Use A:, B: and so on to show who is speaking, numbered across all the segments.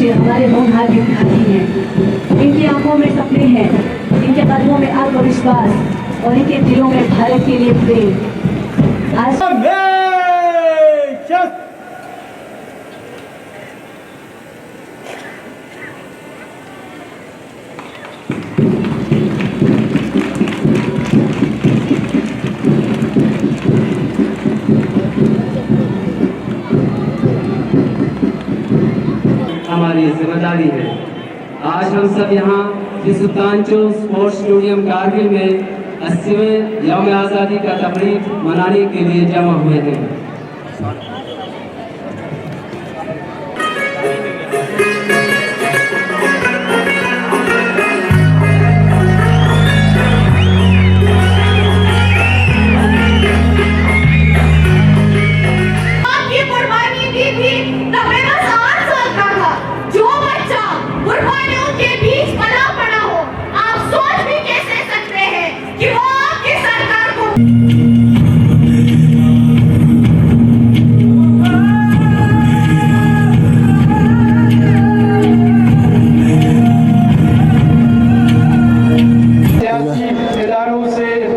A: ये हमारे होनहार विद्यार्थी हैं। इनकी आंखों में सपने हैं, इनके कदमों में आत्मविश्वास और इनके दिलों में भारत के लिए प्रेम। आज
B: हमारी जिम्मेदारी है। आज हम सब यहाँ सुल्तान चौक स्पोर्ट्स स्टेडियम कारगिल में 80वें यौम आज़ादी का तकरीब मनाने के लिए जमा हुए हैं।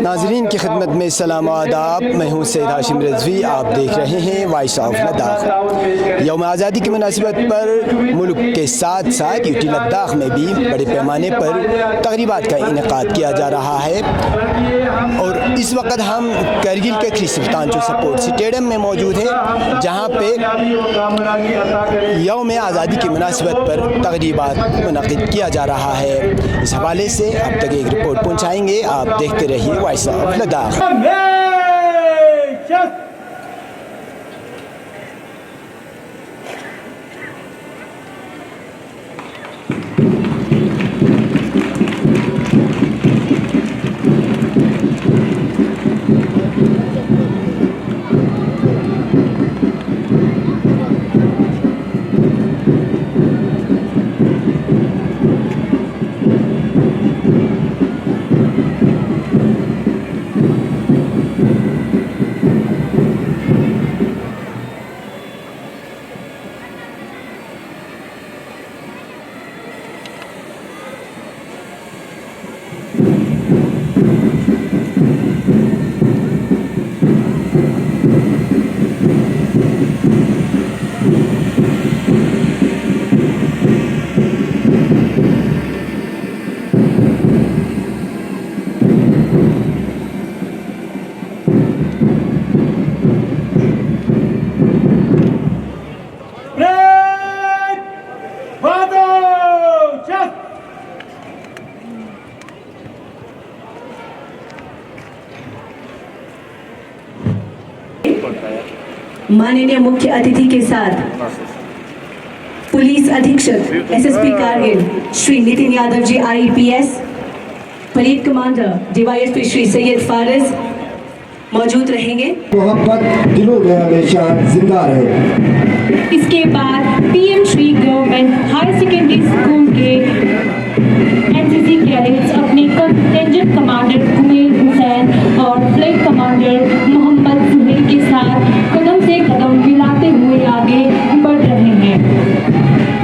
C: नाज़रीन की खिदमत में सलाम आदाब। मैं हूँ सैयद हाशिम रिजवी। आप देख रहे हैं वॉइस ऑफ लद्दाख। यौम आज़ादी की मुनासिबत पर मुल्क के साथ साथ यूटी लद्दाख में भी बड़े पैमाने पर तक़रीबात का इनेकाद किया जा रहा है और इस वक्त हम करगिल के ख्री सुल्तान चौक स्पोर्ट्स स्टेडियम में मौजूद हैं, जहाँ पे यौम आज़ादी की मुनासिबत पर तक़रीबात मुनक़िद किया जा रहा है। इस हवाले से अब तक एक रिपोर्ट पहुँचाएँगे। आप देखते रहिए वॉइस ऑफ लद्दाख।
A: माननीय मुख्य अतिथि के साथ पुलिस अधीक्षक SSP Kargil Shri Nitin Yadav ji IPS, parade commander DYSP Shri Syed Fariz मौजूद रहेंगे।
D: मोहब्बत दिलों में हमेशा जिंदा रहे।
E: इसके बाद PM Shri government higher secondary school के NCC कैडेट्स अपने कंटिंजेंट कमांडर कुमेर हुसैन और फ्लैग कमांडर मोहम्मद सुहेल के साथ कदम से कदम मिलाते हुए आगे बढ़ रहे हैं।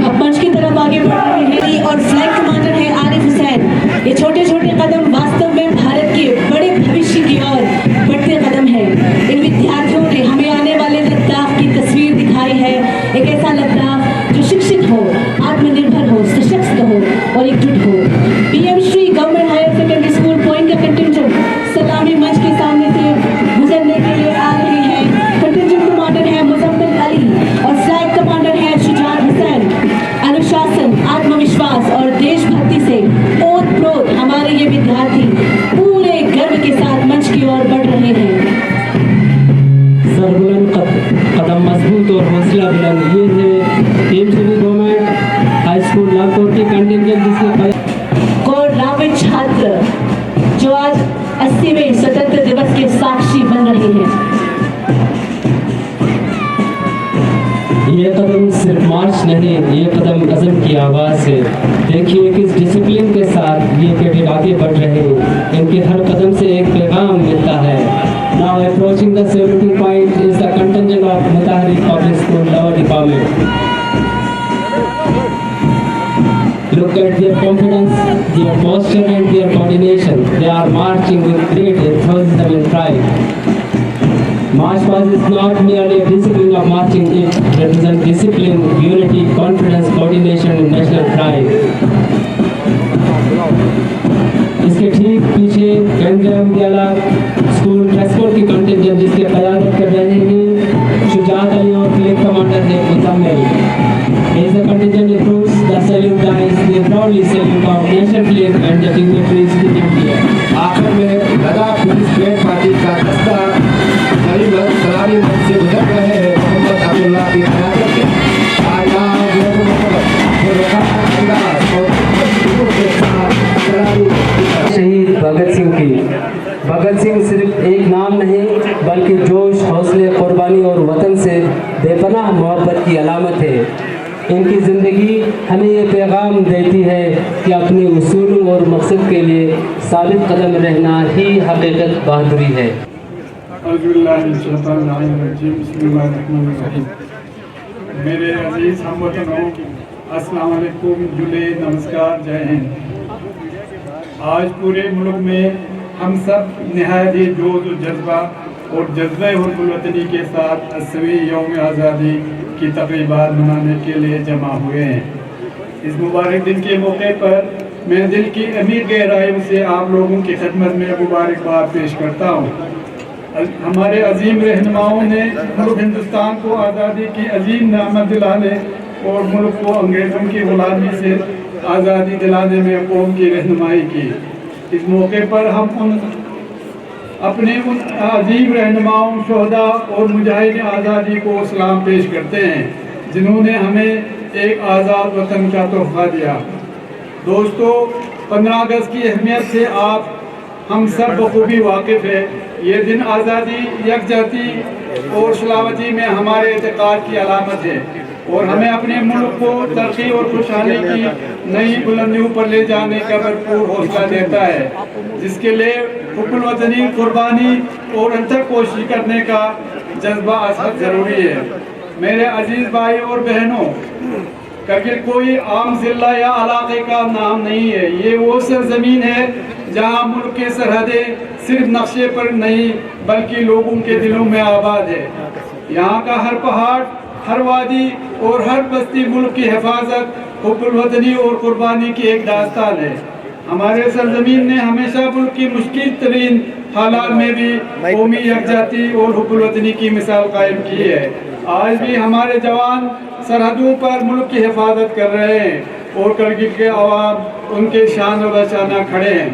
A: अब मंच की तरफ आगे बढ़ रहे हैं और फ्लैग कमांडर है आरिफ हुसैन। ये छोटे छोटे कदम वास्तव में भारत के बड़े भविष्य की ओर बढ़ते कदम है। इन विद्यार्थियों ने हमें आने वाले लद्दाख की तस्वीर दिखाई है, एक ऐसा लद्दाख जो शिक्षित हो, आत्मनिर्भर हो, सशक्त हो और एकजुट हो। PM Shri government higher secondary school point का कंटिंजेंट सलामी मंच के सामने से गुजरने के लिए आ रही है। कंटिंजेंट कमांडर है मुजम्मिल अली और फ्लैग कमांडर है शुजात हुसैन। अनुशासन, आत्मविश्वास और देशभक्ति से ओत-प्रोत हमारे ये विद्यार्थी पूरे गर्व के साथ मंच की ओर बढ़ रहे हैं।
B: सरबुलंद कदम मजबूत और हौसला बुलंद, ये है team civil government high school लाखों की कंटिंजेंट जिसके
A: गौरवान्वित छात्र जो आज 80वें स्वतंत्र दिवस के साक्षी बन रहे हैं।
B: ये कदम सिर्फ मार्च नहीं, ये कदम अज़म की आवाज़ है। देखिए किस डिसिप्लिन के साथ ये कैडेट आगे बढ़ रहे हैं। इनके हर कदम से एक पैगाम मिलता है। Now approaching the saluting point is the contingent of Mutahari Public School Lower Department. Look at their confidence, their posture and their coordination. They are marching with great enthusiasm and pride. March past is not merely a discipline of marching, it represents discipline, unity, confidence, coordination and national pride. इसके ठीक पीछे केंद्रीय विद्यालय school transport की contingent जिसके क़यादत कर रहे हैं शुजात अली और फ्लैग कमांडर है Muzammil. As the contingent approaches the salute lines, they proudly salute our national flag and the dignitaries sitting here.
D: आखिर में लद्दाख पुलिस बैंड पार्टी का दस्ता सलामी मंच से गुजर रहे हैं. मोहम्मद अब्दुल्ला की क़यादत में आजाद
B: शहीद भगत सिंह की. भगत सिंह सिर्फ एक नाम नहीं बल्कि जोश, हौसले, कुर्बानी और वतन से बेपनाह मोहब्बत की अलामत है. इनकी ज़िंदगी हमें ये पैगाम देती है कि अपने उसूलों और मकसद के लिए साबित कदम रहना ही हकीकत बहादुरी है.
F: मेरे अजीज़ हमवतनों, अस्सलाम वालेकुम, जुले नमस्कार, जय हिंद. आज पूरे मुल्क में हम सब नहायत ही जोश और जज्बा और जज्बे हुर्बुल वतनी के साथ 80वीं यौम आज़ादी की तक़रीबात मनाने के लिए जमा हुए हैं. इस मुबारक दिन के मौके पर मैं दिल की अमीर गहराइयों से आप लोगों की खिदमत में मुबारकबाद पेश करता हूँ. हमारे अजीम रहनुमाओं ने मुल्क हिंदुस्तान को आज़ादी की अजीम नेमत दिलाने और मुल्क को अंग्रेज़ों की ग़ुलामी से आज़ादी दिलाने में कौम की रहनुमाई की. इस मौके पर हम अपने उन अजीम रहनुमाओं, शोहदा और मुजाहिदीन आज़ादी को सलाम पेश करते हैं जिन्होंने हमें एक आज़ाद वतन का तोहफ़ा दिया. दोस्तों, 15 अगस्त की अहमियत से आप हम सब बखूबी वाकिफ़ है. ये दिन आज़ादी, यकजहती और सलामती में हमारे एतक़ाद की अलामत है और हमें अपने मुल्क को तरक्की और खुशहाली की नई बुलंदियों पर ले जाने का भरपूर हौसला देता है, जिसके लिए हुब्बुल वतनी, कुर्बानी और अंतक कोशिश करने का जज्बा असद ज़रूरी है. मेरे अजीज़ भाई और बहनों, करगिल कोई आम ज़िला या इलाके का नाम नहीं है. ये वो सरज़मीन है जहाँ मुल्क की सरहदें सिर्फ नक्शे पर नहीं बल्कि लोगों के दिलों में आबाद है. यहाँ का हर पहाड़, हर वादी और हर बस्ती मुल्क की हिफाजत, हुब्बुल वतनी और कुर्बानी की एक दास्तान है. हमारे सरजमीन ने हमेशा मुल्क की मुश्किल तरीन हालात में भी कौमी यकजहती और हुब्बुल वतनी की मिसाल कायम की है. आज भी हमारे जवान सरहदों पर मुल्क की हिफाजत कर रहे हैं और करगिल के अवाम उनके शान व बशाना खड़े हैं.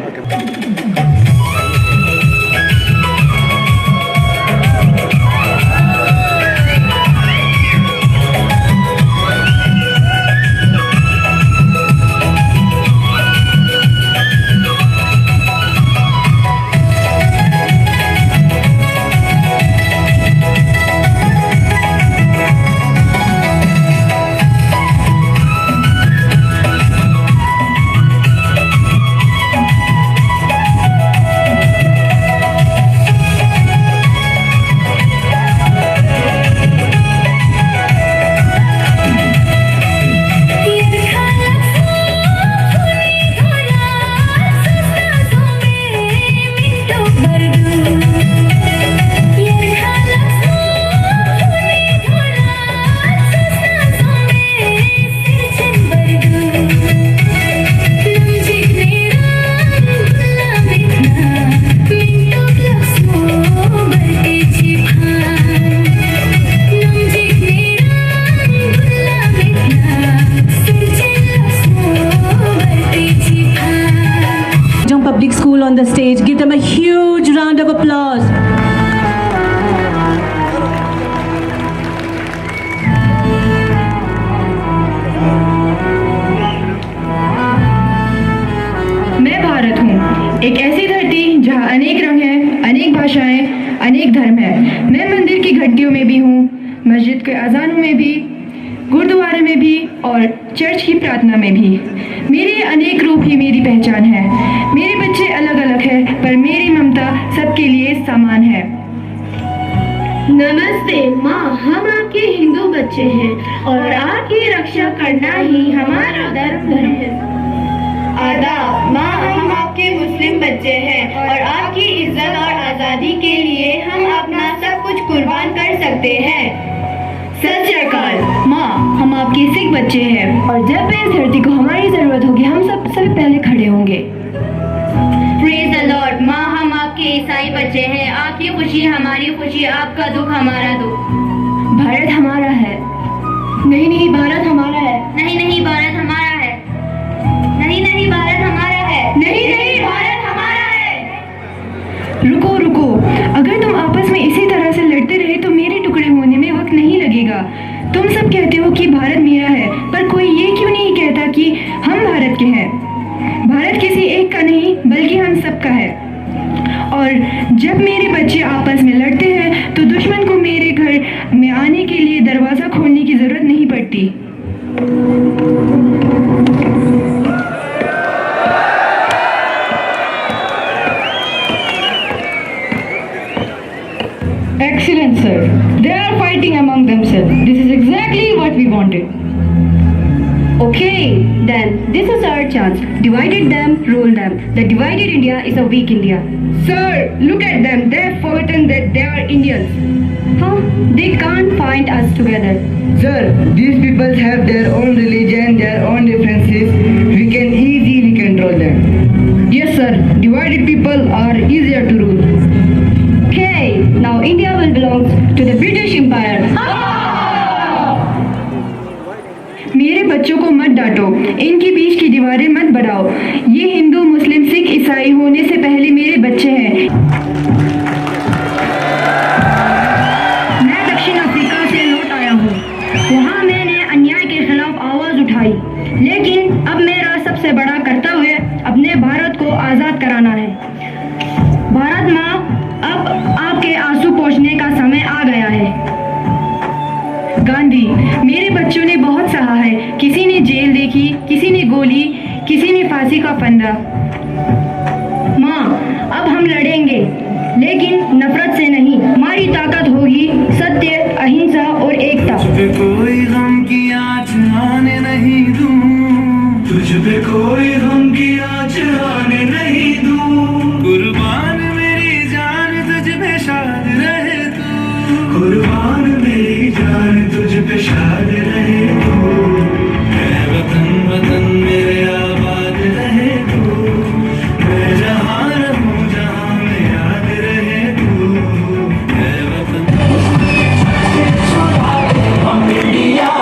A: Public School on the stage. Give them a huge round of applause.
E: मैं भारत हूँ, एक ऐसी धरती जहाँ अनेक रंग हैं, अनेक भाषाएं, अनेक धर्म हैं. मैं मंदिर की घंटियों में भी हूँ, मस्जिद के अजानों में भी, गुरुद्वारे में भी और चर्च की प्रार्थना में भी. मेरे अनेक रूप ही मेरी पहचान है. मेरे बच्चे अलग अलग हैं पर मेरी ममता सबके लिए समान है.
G: नमस्ते माँ, हम आपके हिंदू बच्चे हैं और आपकी रक्षा करना ही हमारा धर्म है। आदाब माँ, हम आपके मुस्लिम बच्चे हैं और आपकी इज्जत और आज़ादी के लिए हम अपना सब कुछ कुर्बान कर सकते हैं। सत श्री अकाल माँ, हम आपके सिख बच्चे हैं और जब भी इस धरती को हमारी जरूरत होगी हम सबसे पहले खड़े होंगे। प्रेज़ द लॉर्ड माँ, हम आपके ईसाई बच्चे हैं, आपकी खुशी हमारी खुशी, आपका दुख हमारा दुख। भारत हमारा है। नहीं नहीं, भारत हमारा है। नहीं नहीं, भारत हमारा है। नहीं नहीं, भारत हमारा है। नहीं नहीं, भारत हमारा है।
E: रुको रुको, अगर तुम आपस में इसी तरह से लड़ते रहे तो मेरे टुकड़े होने में वक्त नहीं लगेगा। तुम सब कहते हो कि भारत मेरा है, पर कोई ये क्यों नहीं कहता कि हम भारत के हैं? भारत किसी एक का नहीं बल्कि हम सबका है। और जब मेरे बच्चे आपस में लड़ते हैं तो दुश्मन को मेरे घर में आने के लिए दरवाज़ा खोलने की जरूरत नहीं पड़ती।
G: Excellent, sir. They are fighting among themselves. This is exactly what we wanted. Okay, then this is our chance. Divided them, rule them. The divided India is a weak India. Sir, look at them. They have forgotten that they are Indians. Huh? They can't find us together.
H: Sir, these people have their own religion, their own differences. We can easily control them.
G: Yes, sir. Divided people are easier to rule. Okay, now India will belong to the British Empire.
E: मेरे बच्चों को मत डांटो, इनके बीच की दीवारें मत बढ़ाओ। ये हिंदू मुस्लिम सिख ईसाई होने से पहले मेरे बच्चे हैं। मैं दक्षिण अफ्रीका से लौट आया हूँ। वहाँ मैंने अन्याय के खिलाफ आवाज उठाई, लेकिन अब मेरा सबसे बड़ा कर्तव्य अपने भारत को आजाद कराना है। भारत माँ, अब आपके आंसू पोंछने का समय आ गया है। गांधी, मेरे बच्चों ने बहुत सहा है। किसी ने जेल देखी, किसी ने गोली, किसी ने फांसी का फंदा। माँ, अब हम लड़ेंगे, लेकिन नफरत से नहीं। हमारी ताकत होगी सत्य, अहिंसा और एकता।
I: तुझ पे कोई गम की आँच आने नहीं दूं, तुझ पे कोई गम की आँच आने नहीं दूं। कुर्बान मेरी जान तुझ पे शाद रहे तू, कुर्बान मेरी जान तुझ पे शाद रहे तू। मैं वतन वतन मेरे आबाद रहे तू, मैं जहाँ रहूँ जहाँ में याद रहे तू। मैं वतन हम इंडिया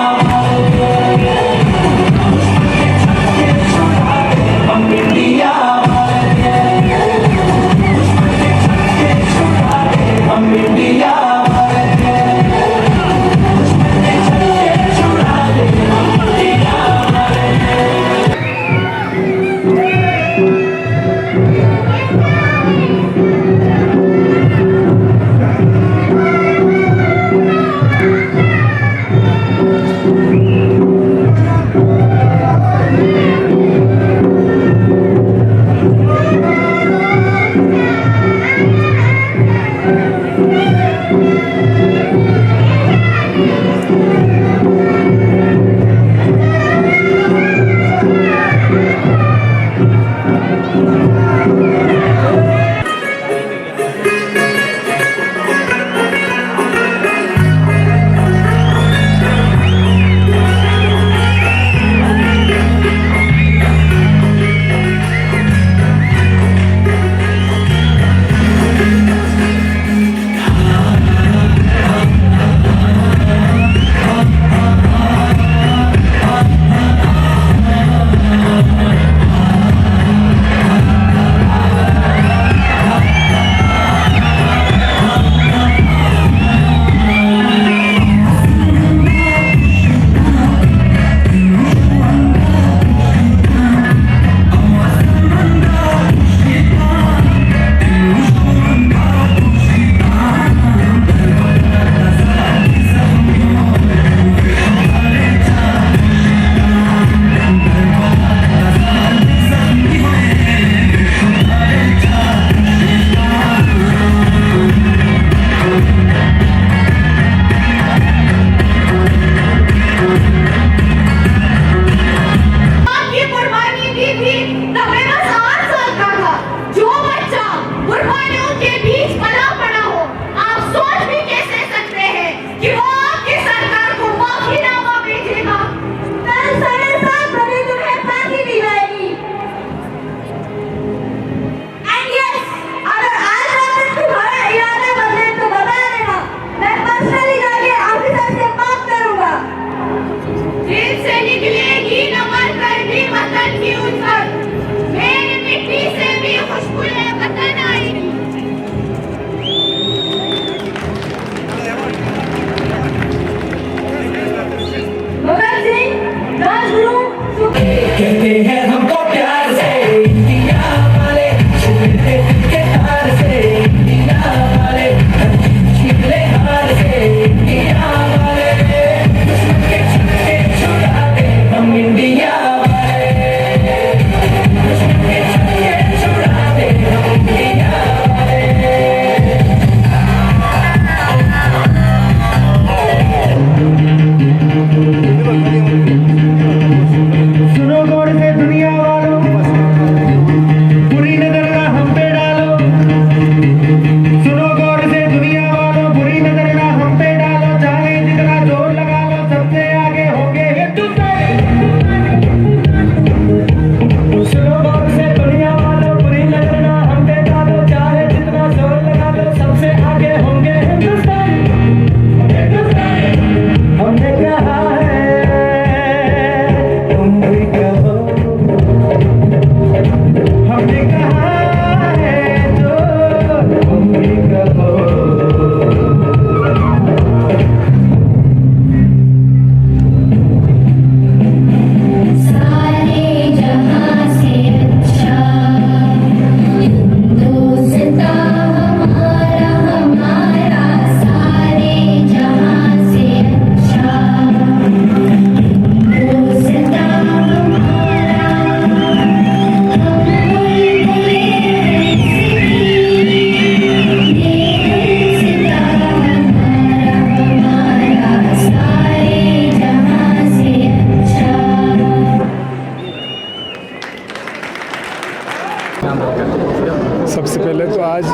F: पहले तो आज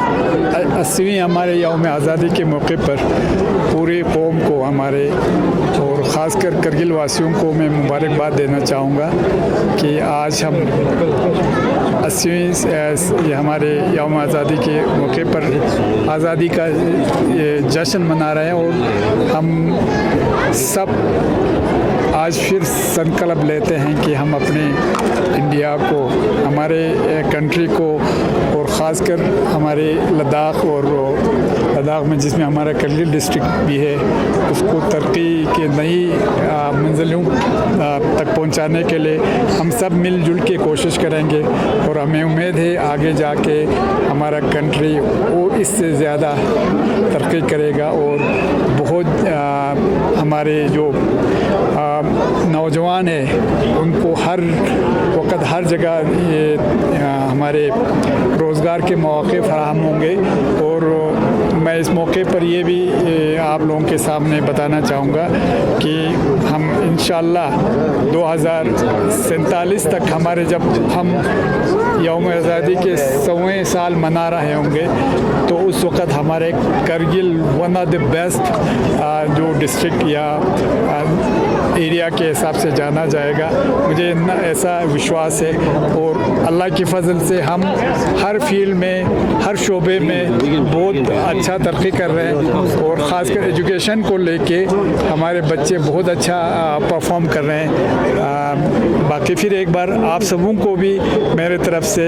F: 80वीं हमारे यौम आज़ादी के मौके पर पूरी कौम को हमारे और ख़ासकर करगिल वासियों को मैं मुबारकबाद देना चाहूँगा कि आज हम 80वीं ये हमारे यौम आज़ादी के मौके पर आज़ादी का ये जश्न मना रहे हैं और हम सब आज फिर संकल्प लेते हैं कि हम अपने इंडिया को, हमारे कंट्री को और ख़ासकर हमारे लद्दाख और लद्दाख में जिसमें हमारा करगिल डिस्ट्रिक्ट भी है उसको तरक्की के नई मंजिलों तक पहुंचाने के लिए हम सब मिलजुल के कोशिश करेंगे और हमें उम्मीद है आगे जाके हमारा कंट्री वो इससे ज़्यादा तरक्की करेगा और बहुत हमारे जो नौजवान है उनको हर वक्त हर जगह ये हमारे रोज़गार के मौके फराहम होंगे। और मैं इस मौके पर ये भी आप लोगों के सामने बताना चाहूँगा कि हम इंशाअल्लाह 2047 तक हमारे जब हम यौम आज़ादी के 100वें साल मना रहे होंगे तो उस वक़्त हमारे Kargil one of the best जो डिस्ट्रिक्ट या एरिया के हिसाब से जाना जाएगा। मुझे ऐसा विश्वास है और अल्लाह की फजल से हम हर फील्ड में हर शोबे में बहुत अच्छा तरक्की कर रहे हैं और ख़ासकर एजुकेशन को लेके हमारे बच्चे बहुत अच्छा परफॉर्म कर रहे हैं। बाकी फिर एक बार आप सबों को भी मेरे तरफ से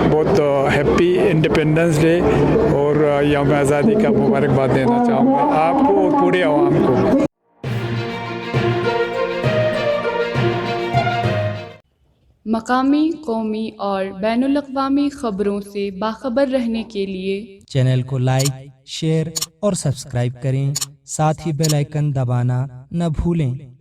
F: बहुत हैप्पी इंडिपेंडेंस डे और यौम आज़ादी का मुबारकबाद देना चाहूँगा आपको और पूरे अवाम को।
J: मकामी, कौमी और बैनुल-अक़वामी ख़बरों से बाखबर रहने के लिए
K: चैनल को लाइक, शेयर और सब्सक्राइब करें। साथ ही बेल आइकन दबाना न भूलें।